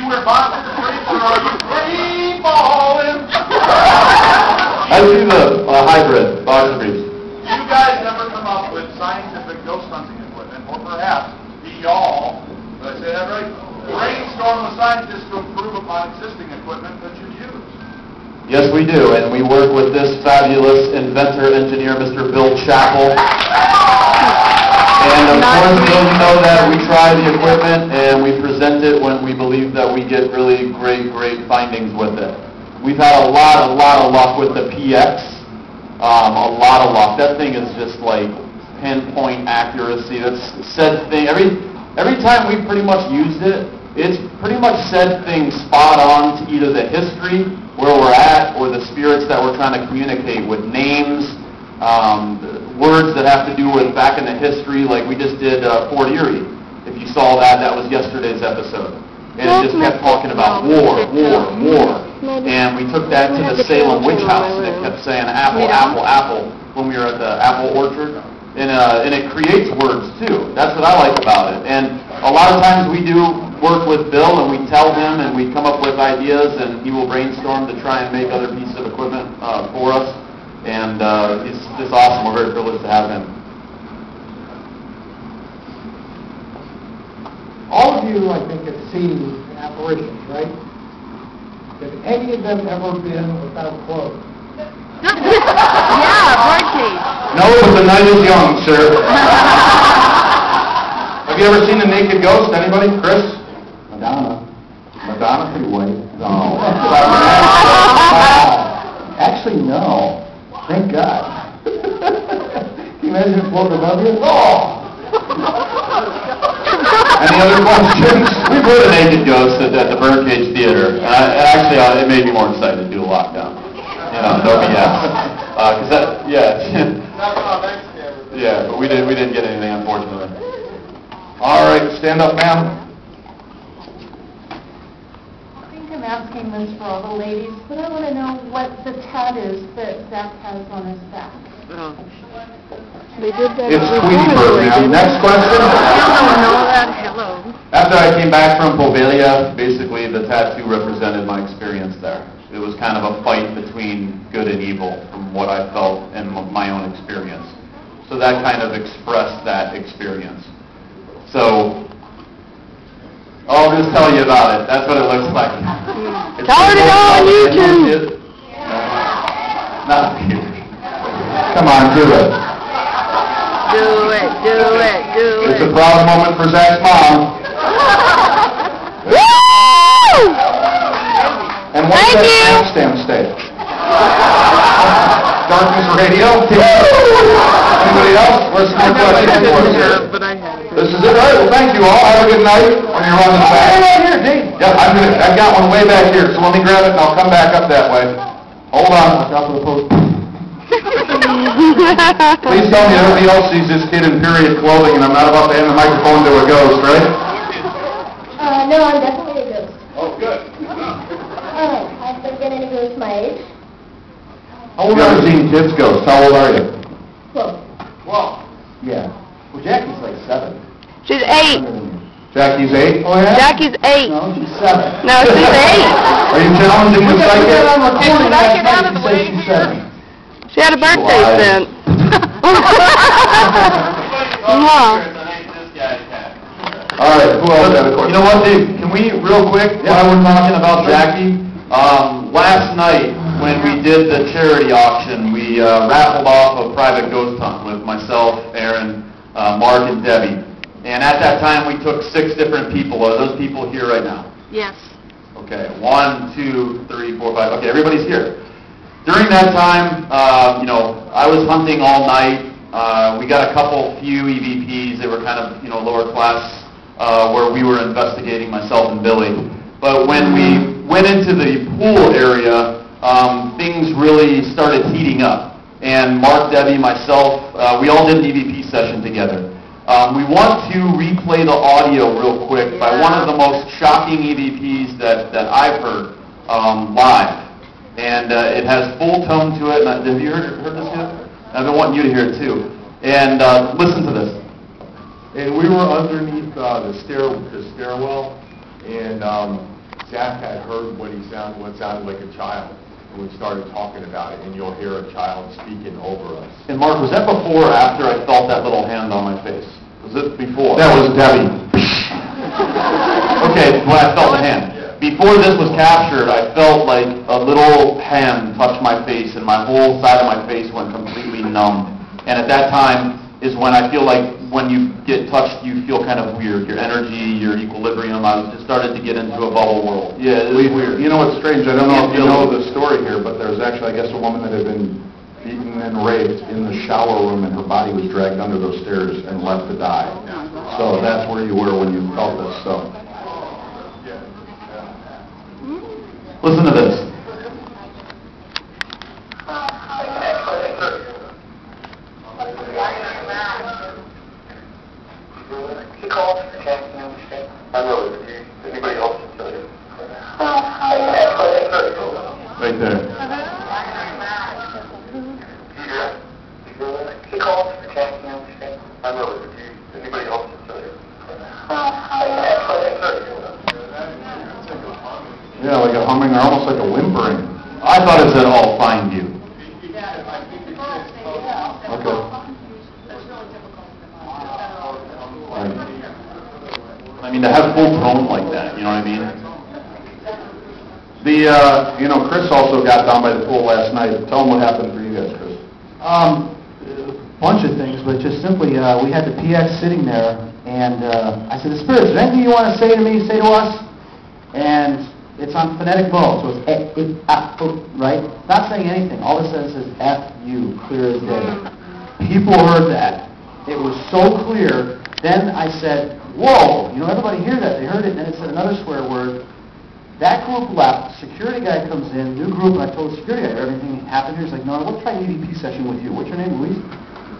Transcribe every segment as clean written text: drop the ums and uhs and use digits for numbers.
you wear boxers or briefs, or are you free falling? I do the hybrid, boxer briefs. You guys never come up with scientific ghost hunting equipment, or perhaps y'all, did I say that right? Brainstorm with scientists to improve upon existing equipment that you use. Yes, we do, and we work with this fabulous inventor, engineer, Mr. Bill Chappell. And of course, Bill, you know that we try the equipment and we present it when we believe that we get really great findings with it. We've had a lot of luck with the PX. A lot of luck. That thing is just like pinpoint accuracy. That's said thing. Every time we've pretty much used it, it's pretty much said things spot on to either the history, where we're at, or the spirits that we're trying to communicate with, names, words that have to do with back in the history, like we just did Fort Erie. If you saw that, that was yesterday's episode. And it just kept talking about war. And we took that to the Salem witch house, and it kept saying apple, when we were at the apple orchard. And it creates words, too. That's what I like about it. And a lot of times we do work with Bill, and we tell him, and we come up with ideas, and he will brainstorm to try and make other pieces of equipment for us. And he's just awesome. We're very privileged to have him. All of you, I think, have seen apparitions, right? Have any of them ever been without clothes? Yeah, birdcage. No, but the night is young, sir. Have you ever seen a naked ghost? Anybody? Chris? Madonna. Madonna? Pretty white. No. Actually, no. Thank God. Can you imagine it floating above you? Oh! Any other questions? We've heard a naked ghost at the Birdcage Theater. Actually, it made me more excited to do a lockdown. You know, no BS. Cause that, yeah, but we didn't get anything, unfortunately. All right, stand up, ma'am. I think I'm asking this for all the ladies, but I want to know what the tat is that Zach has on his back. Oh. They did that. It's Tweety Bird, ma'am. Next question. Hello. After I came back from Poveglia, basically the tattoo represented my experience there. It was kind of a fight between good and evil from what I felt and my own experience. So that kind of expressed that experience. So I'll just tell you about it. That's what it looks like. It's on YouTube. Not here. Come on, do it. Do it. It's a proud moment for Zach's mom. Woo! And what's that stamp state? Darkness Radio. Anybody else? Where's some more questions for us here? This is it, all right? Well, thank you all. Have a good night when you're running back. Right here, Dave. Yeah, I've got one way back here, so let me grab it and I'll come back up that way. Hold on. Top of the post. Please tell me everybody else sees this kid in period clothing and I'm not about to hand the microphone to a ghost, right? No, I'm definitely a ghost. Oh, good. I've been in a ghost my age. How old are you? Seen kids ghosts. How old are you? 12. Yeah. Well, Jackie's like 7. She's 8. Jackie's 8? Oh, yeah? Jackie's 8. No, she's 7. No, she's 8. Are you challenging the We got psychic? on recording last Get night. out of the She said way she's here. 7. She had a birthday Why? cent. All right, who else had a question? You know what, Dave, can we, real quick, while we're talking about Jackie, last night when we did the charity auction, we raffled off a private ghost hunt with myself, Aaron, Mark, and Debbie. And at that time, we took 6 different people. Are those people here right now? Yes. Okay, 1, 2, 3, 4, 5. Okay, everybody's here. During that time, I was hunting all night. We got a few EVPs. They were kind of, lower class, where we were investigating, myself and Billy. But when we went into the pool area, things really started heating up. And Mark, Debbie, myself, we all did an EVP session together. We want to replay the audio real quick by one of the most shocking EVPs that I've heard live. And it has full tone to it. And, have you heard this yet? I've been wanting you to hear it too. And listen to this. And we were underneath the stairwell, and Zach had heard what sounded like a child, and we started talking about it, and you'll hear a child speaking over us. And Mark, was that before or after I felt that little hand on my face? Was it before? That was Debbie. Okay, when I felt the hand. Before this was captured, I felt like a little hand touched my face, and my whole side of my face went completely numb. And at that time is when I feel like when you get touched, you feel kind of weird. Your energy, your equilibrium, I was just started to get into a bubble world. Yeah, it was weird. You know what's strange? I don't know if you know the story here, but there's actually, I guess, a woman that had been beaten and raped in the shower room, and her body was dragged under those stairs and left to die. So that's where you were when you felt this. So listen to this. He called for Jack, you understand? I know, anybody else can tell you. Right there. He called for Jack, you understand? I know, anybody else can tell you. yeah, like a humming or almost like a whimpering. I thought it said, "I'll find you." Okay. I mean, to have full tone like that, you know what I mean? The, Chris also got down by the pool last night. Tell him what happened for you guys, Chris. A bunch of things, but just simply, we had the PX sitting there, and I said, "The Spirits, is there anything you want to say to me, say to us?" And it's on phonetic mode, so it's right? Not saying anything. All it says is F U, clear as day. People heard that. It was so clear. Then I said, "Whoa, everybody hear that?" They heard it, and then it said another swear word. That group left, security guy comes in, new group, and I told the security guy everything happened here. He's like, "No, let's try an EVP session with you. What's your name, Louise?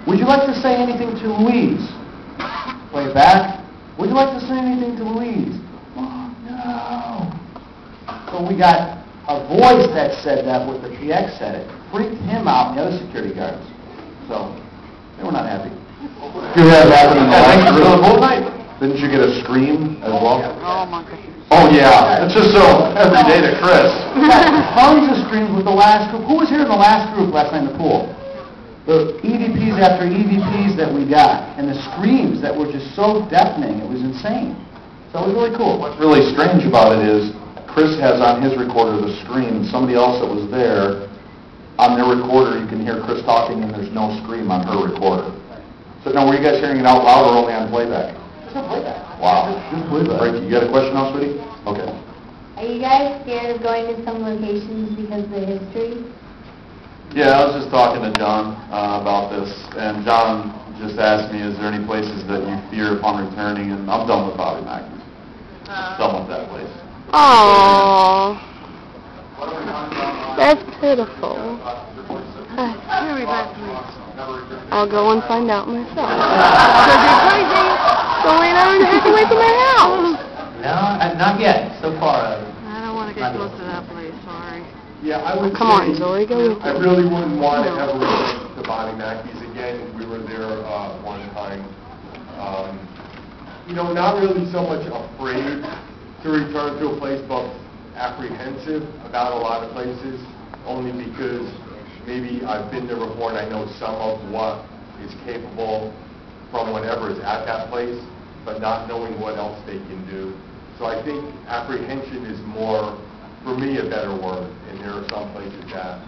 Would you like to say anything to Louise?" Play it back. "Would you like to say anything to Louise?" "Oh, no." So we got a voice that said that with the PX said it. Freaked him out and the other security guards. So they were not happy. You had that in the last Thanks for the whole room. night. Didn't you get a scream as well? Oh, my God. Oh, yeah. It's just so every day to Chris. We got tons of screams with the last group. Who was here in the last group last night in the pool? The EVPs after EVPs that we got, and the screams that were just so deafening, it was insane. So it was really cool. What's really strange about it is Chris has on his recorder the scream, and somebody else that was there, on their recorder, you can hear Chris talking, and there's no scream on her recorder. So now, were you guys hearing it out loud or only on playback? It's a playback. Wow. Just playback. Frankie, you got a question now, sweetie? Okay. Are you guys scared of going to some locations because of the history? Yeah, I was just talking to John about this, and John just asked me, is there any places that you fear upon returning? And I'm done with Bobby Mackey's. Done with that place. Aww. That's pitiful. I'll go and find out myself. Because you're crazy. Going over the heck away from my house. No, not yet. So far. I don't want to get close to that place, sorry. Yeah, I would Come on, say, Zoe, go with I me. really wouldn't want to ever return to Bobby Mackey's again. We were there one time. Not really so much afraid to return to a place, but apprehensive about a lot of places, only because maybe I've been there before and I know some of what is capable from whatever is at that place, but not knowing what else they can do. So I think apprehension is more, for me, a better word. And there are some places that,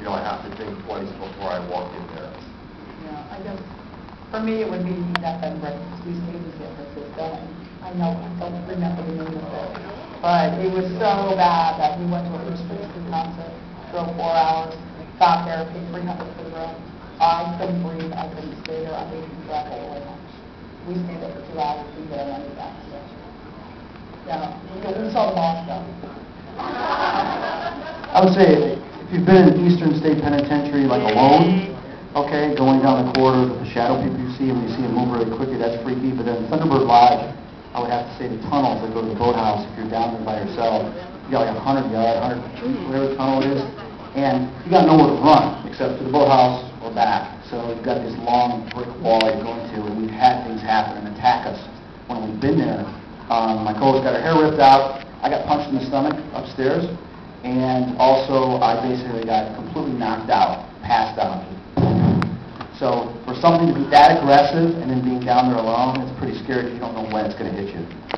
I have to think twice before I walk in there. Yeah, I guess, for me, it would be that bed and breakfast. We stayed in San Francisco, and I don't remember the name of it. But it was so bad that we went to a Bruce Springsteen concert, drove 4 hours, got there, paid $300 for the room. I couldn't breathe, I couldn't stay there, I made me drop all the way home. We stayed there for 2 hours, we there, and I was back. Yeah, we saw the mall stuff. I would say, if you've been in Eastern State Penitentiary, like alone, okay, going down the corridor with the shadow people you see, and when you see them move really quickly, that's freaky. But then Thunderbird Lodge, I would have to say the tunnels that go to the boathouse, if you're down there by yourself, you got like 100 yards, 100, whatever the tunnel is, and you got nowhere to run except to the boathouse or back. So you've got this long brick wall you're going to, and we've had things happen and attack us when we've been there. My co-host got her hair ripped out, I got punched in the stomach upstairs, and also I basically got completely knocked out, passed out. So for something to be that aggressive and then being down there alone, it's pretty scary if you don't know when it's going to hit you.